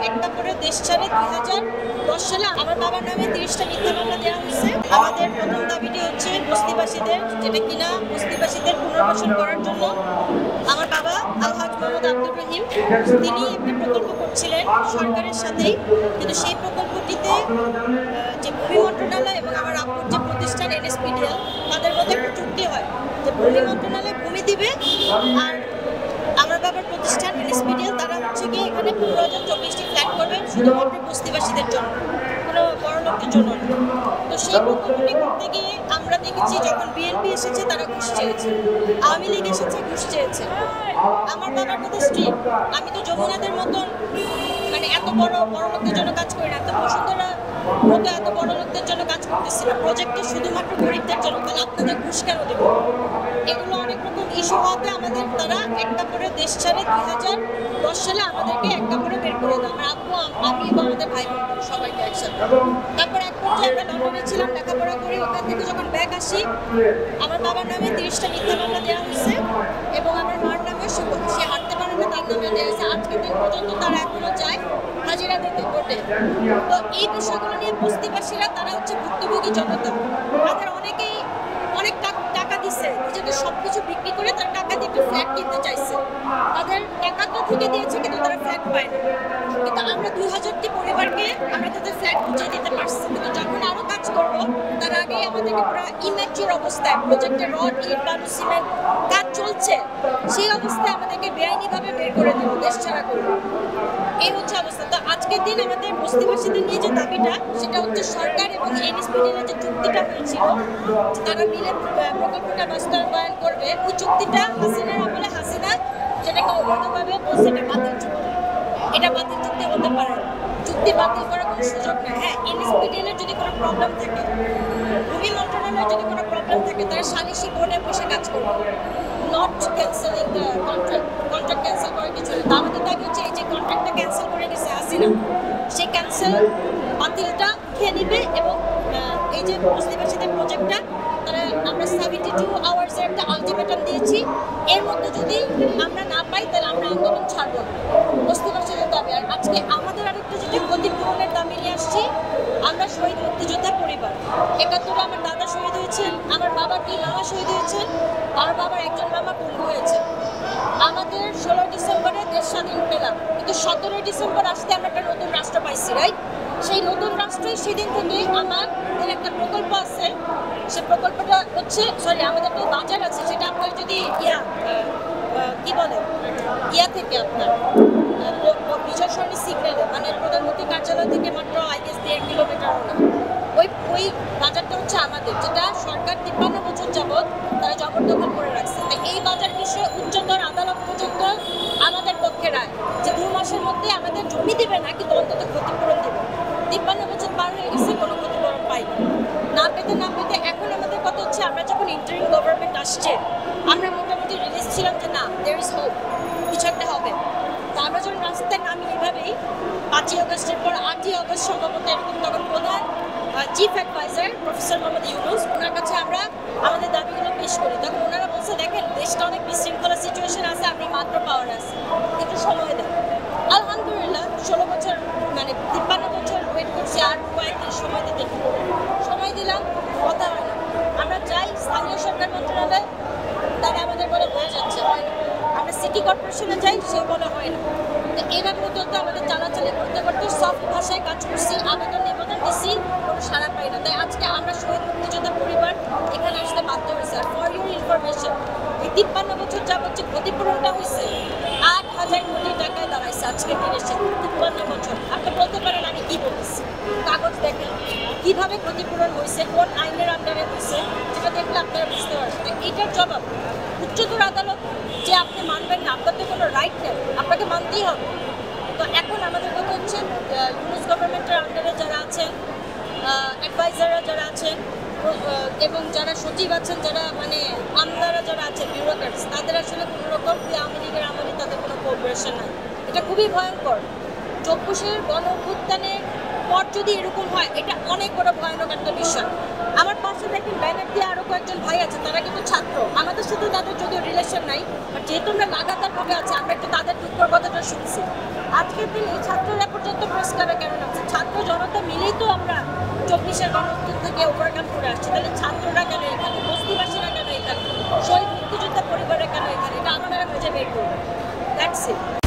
একটা করে দেশ ছাড়ে 2010 সালে আমার বাবার নামে 30টা মিথ্যা মামলা দেওয়া হয়েছে। আমাদের প্রথম দাবিটি হচ্ছে বস্তিবাসীদের, যেটা কিনা বস্তিবাসীদের পুনর্বাসন করার জন্য আমার বাবা আলহাজ মোহাম্মদ আব্দুর রহিম তিনি একটা প্রকল্প করছিলেন সরকারের সাথেই, কিন্তু সেই প্রকল্পটিতে যে ভূমি মন্ত্রণালয় এবং আমার আব্বুর যে প্রতিষ্ঠান NSPDL তাদের মধ্যে একটা চুক্তি হয় যে ভূমি মন্ত্রণালয় ভূমি দিবে আর আমার বাবার প্রতিষ্ঠান NSPDL তারা হচ্ছে গিয়ে এখানে 15,024টি ফ্ল্যাট করবেন শুধুমাত্র বস্তিবাসীদের জন্য, কোনো বড় লোকদের জন্য না। তো সেই প্রকল্পটি করতে গিয়ে আমরা দেখেছি যখন বিএনপি এসেছে তারা ঘুষ চেয়েছে, আওয়ামী লীগ এসেছে ঘুষ চেয়েছে। আমার বাবার কথা স্ট্রিট, আমি তো যমুনাদের মতন মানে এত বড় লোকদের জন্য কাজ করি না, এত বসুন্ধরা মতো এত বড় লোকদের জন্য কাজ করতেছি না, প্রজেক্টটি শুধুমাত্র গরিবদের জন্য। তাহলে আপনাদের ঘুষ কেন দেব? এগুলো অনেক রকম ইস্যু হওয়াতে আমাদের তারা একটা করে দেশ ছাড়ে 2010 সালে আমাদেরকে একটা করে বের করে দেয়, আমার আব্বু আমি এবং আমাদের ভাই বোন সবাইকে একসাথে। তারপর এক পর্যায়ে আমরা লন্ডনে ছিলাম, লেখাপড়া করি, ওখান থেকে যখন ব্যাক আসি আমার বাবার নামে 30টা মিথ্যা মামলা দেওয়া হয়েছে এবং আমার মার নামে সে হাঁটতে পারে না তার নামে দেওয়া হয়েছে। আজকের দিন পর্যন্ত তারা এখনো যায় হাজিরা দিতে কোর্টে। তো এই বিষয়গুলো নিয়ে বস্তিবাসীরা তারা হচ্ছে ভুক্তভোগী জনতা, তাদের অনেকেই অনেক টাকা দিচ্ছে, নিজেদের সবকিছু বিক্রি করে তারা টাকা দিয়ে একটা ফ্ল্যাট কিনতে চাইছে, তাদের টাকা তো থেকে দিয়েছে কিন্তু তারা ফ্ল্যাট পায় না। কিন্তু আমরা 2000টি পরিবারকে আমরা তাদের ফ্ল্যাট বুঝিয়ে দিতে পারছি, কিন্তু যখন আরো কাজ করবো তার আগেই আমাদেরকে পুরো ইম্যাচিউর অবস্থায় প্রজেক্টের রড ইট বালু সিমেন্ট কাজ চলছে সেই অবস্থায় আমাদেরকে বেআইনিভাবে বের করে দেবো, দেশ ছাড়া করবো, এই হচ্ছে অবস্থা। তো আজকের দিন আমাদের বস্তিবাসীদের নিয়ে যে দাবিটা সেটা হচ্ছে সরকার এবং NSPDL যে চুক্তিটা হয়েছিল তারা মিলে প্রকল্পটা বাস্তবায়ন করবে, ওই চুক্তিটা হাসিনার আমলে হাসিনা যেটাকে অবৈধভাবে বলছে এটা বাতিল চুক্তি, এটা বাতিল চুক্তি হতে পারে, চুক্তি বাতিল করার কোনো সুযোগ নেই। হ্যাঁ, NSPDL এর যদি কোনো প্রবলেম থাকে, ভূমি মন্ত্রণালয়ের যদি কোনো প্রবলেম থাকে তারা সালিসি বোর্ডে বসে কাজ করবে, not cancelling the contract cancel করার কিছু নেই। আমাদের দাবি হচ্ছে এই যে কন্ট্রাক্টটা ক্যান্সেল করে দিয়েছে হাসিনা সেই ক্যান্সেল বাতিলটা খেয়ে নিবে এবং এই যে বস্তিবাসীদের প্রজেক্টটা তারা আমরা 72 আওয়ার্সের একটা আলটিমেটাম দিয়েছি, এর মধ্যে যদি আমরা না পাই তাহলে আমরা আন্দোলন ছাড়বো, বস্তিবাসীদের দাবি। আর আজকে আমাদের আরেকটা যেটা ক্ষতিপূরণের দাবি নিয়ে আসছি, আমরা শহীদ মুক্তিযোদ্ধা পরিবার 71 আমার দাদা শহীদ হয়েছেন, আমার বাবার 2 মামা শহীদ হয়েছেন, আমার বাবার একজন মামা পঙ্গু হয়েছে। আমাদের 16 ডিসেম্বরে দেশ স্বাধীন পেলাম, কিন্তু 17 ডিসেম্বর আসতে আমরা একটা নতুন রাষ্ট্র পাইছি, রাইট? সেই নতুন রাষ্ট্রে সেদিন থেকে আমাদের একটা প্রকল্প আছে, সে প্রকল্পটা হচ্ছে আমাদের একটা বাজার আছে, সেটা আপনার যদি কি বলে থেকে আপনার বিজয় সরণি সিগন্যালে মানে প্রধানমন্ত্রী কার্যালয় থেকে মাত্র আইগেস 1.5 কিলোমিটার না, ওই বাজারটা হচ্ছে আমাদের, যেটা সরকার 53 বছর যাবৎ তারা জবরদখল করে রাখছে। এই বাজার বিষয়ে উচ্চতর আদালত পর্যন্ত আমাদের পক্ষে রায় যে 2 মাসের মধ্যে আমাদের জমি দেবে না, কিন্তু অন্তত ক্ষতিপূরণ দেবে। 53 বছর পার হয়ে গেছে, কোনো ক্ষতিপূরণ পাইনি, না পেতে এখন আমাদের কথা হচ্ছে আমরা যখন ইন্টারিম গভর্নমেন্ট আসছে আমরা মোটামুটি রিলিজ ছিলাম যে না, দেয়ার ইজ হোপ, কিছু একটা হবে। তো আমরা যখন রাস্তায় নামি এভাবেই 5ই আগস্টের পর 8ই আগস্ট সম্ভবত এরকম, তখন প্রধান chief adviser professor Mohammad Yunus ওনার কাছে আমরা আমাদের দাবিগুলো পেশ করি, তখন ওনারা বলছে দেখেন দেশটা অনেক বিশৃঙ্খলা সিচুয়েশন আছে, আপনি মাত্র পাওয়ার আছে, একটু সময় দেন। আলহামদুলিল্লাহ 16 বছর মানে 53 বছর ওয়েট করছি, আর কয়েকদিন সময় দিতে সময় দিলাম, কথা হয় না। আমরা যাই স্থানীয় সরকার মন্ত্রণালয়, তারা আমাদের বলে হয়ে যাচ্ছে, হয় না। আমরা সিটি কর্পোরেশনে যাই, সে বলে হয় না। তো এভাবে তো আমাদের চালাচালি করতে সফট ভাষায় কাজ করছি, আবেদন নিবেদন দিচ্ছি, কোনো সাড়া পাই না। তাই আজকে আমরা শহীদ মুক্তিযোদ্ধা পরিবার এখানে আসতে বাধ্য হয়েছি। আর ফর ইউর ইনফরমেশন, এই 53 বছর যাবত যে ক্ষতিপূরণটা হয়েছে 8,000 কোটি টাকায় দাঁড়াইছে আজকের দিনে, সে 53 বছর। আপনি বলতে পারেন আমি কি বলছি, কাগজ দেখেন কিভাবে ক্ষতিপূরণ হয়েছে, কোন আইনের আন্ডারে হয়েছে, যেটা দেখলে আপনারা বুঝতে পারবেন। এইটার জবাব উচ্চতর আদালত যে আপনি মানবেন না, আপনার তো কোনো রাইট নেই, আপনাকে মানতেই হবে। তো এখন আমাদের কথা হচ্ছে ইউনুস গভর্নমেন্টের আন্ডারে যারা আছেন, অ্যাডভাইজাররা যারা আছেন এবং যারা সচিব আছেন, যারা মানে আমলারা যারা আছেন বিউরোক্রেটস, তাদের আসলে কোনো রকম আওয়ামী লীগের আমলে তাদের কোনো কোঅপারেশন নাই। এটা খুবই ভয়ঙ্কর। 24-এর গণ অভ্যুত্থানের পর যদি এরকম হয়, এটা অনেক বড় ভয়ানক একটা বিষয়। আমার পাশে দেখেন ব্যানার দিয়ে আরও কয়েকজন ভাই আছে, তারা কিন্তু ছাত্র, আমাদের সাথে তাদের যদিও রিলেশন নাই, বাট যেহেতু আমরা লাগাতারভাবে আছি আমরা একটু তাদের দুঃখের কথাটা শুনছি। আজকের দিন এই ছাত্ররা পর্যন্ত তো আমরা 24-এর গণঅভ্যুত্থান থেকে ওভারকাম করে আসছি, তাহলে ছাত্ররা কেন এখানে, বস্তিবাসীরা কেন এখানে, শহীদ মুক্তিযোদ্ধা পরিবারের কেন এখানে, এটা আপনারা খুঁজে বের করবেন। That's it.